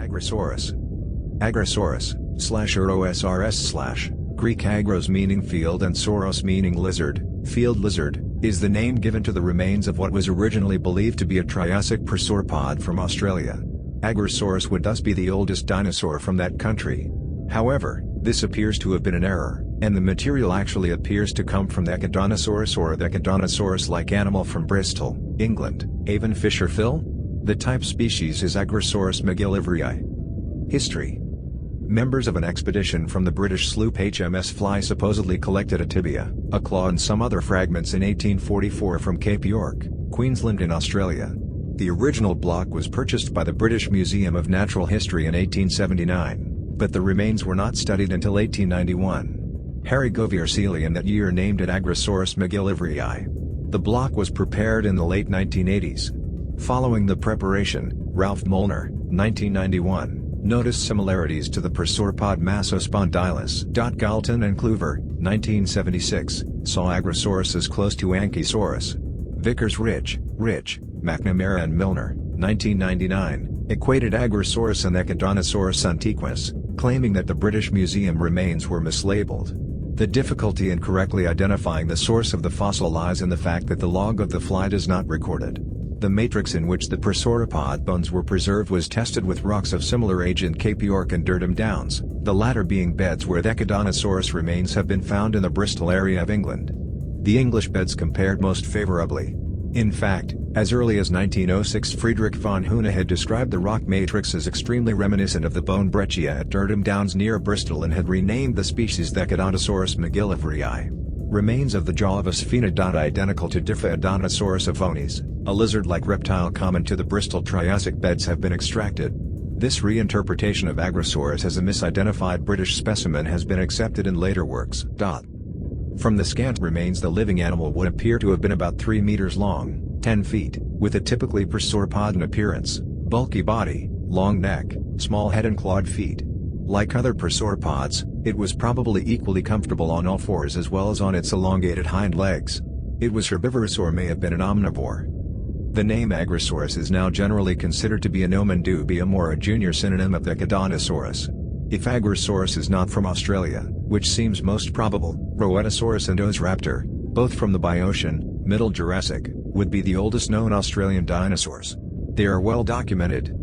Agrosaurus. Agrosaurus/ ɛɡροʊsɔːrəs/ Greek agros meaning field and sauros meaning lizard, field lizard, is the name given to the remains of what was originally believed to be a Triassic prosauropod from Australia. Agrosaurus would thus be the oldest dinosaur from that country. However, this appears to have been an error, and the material actually appears to come from Thecodontosaurus or a Thecodontosaurus-like animal from Bristol, England. Avon Fissure Fill? The type species is Agrosaurus macgillivrayi. History. Members of an expedition from the British sloop HMS Fly supposedly collected a tibia, a claw and some other fragments in 1844 from Cape York, Queensland in Australia. The original block was purchased by the British Museum of Natural History in 1879, but the remains were not studied until 1891. Harry Govier-Seeley in that year named it Agrosaurus macgillivrayi. The block was prepared in the late 1980s. Following the preparation, Ralph Molnar, 1991, noticed similarities to the prosauropod Massospondylus. Galton and Kluver, 1976, saw Agrosaurus as close to Ankylosaurus. Vickers Rich, McNamara and Milner, 1999, equated Agrosaurus and Thecodontosaurus antiquus, claiming that the British Museum remains were mislabeled. The difficulty in correctly identifying the source of the fossil lies in the fact that the log of the fly does not record it. The matrix in which the prosauropod bones were preserved was tested with rocks of similar age in Cape York and Durham Downs, the latter being beds where Thecodontosaurus remains have been found in the Bristol area of England. The English beds compared most favourably. In fact, as early as 1906 Friedrich von Huene had described the rock matrix as extremely reminiscent of the bone breccia at Durham Downs near Bristol and had renamed the species Thecodontosaurus macgillivrayi. Remains of the jaw of a sphenodont identical to Diphtheodontosaurus avonis, a lizard-like reptile common to the Bristol Triassic beds, have been extracted. This reinterpretation of Agrosaurus as a misidentified British specimen has been accepted in later works. From the scant remains the living animal would appear to have been about 3 meters long, 10 feet, with a typically prosauropod appearance, bulky body, long neck, small head and clawed feet. Like other prosauropods, it was probably equally comfortable on all fours as well as on its elongated hind legs. It was herbivorous or may have been an omnivore. The name Agrosaurus is now generally considered to be a nomen dubium or a junior synonym of Thecodontosaurus. If Agrosaurus is not from Australia, which seems most probable, Rhedosaurus and Ōsraptor, both from the Biocean, Middle Jurassic, would be the oldest known Australian dinosaurs. They are well documented,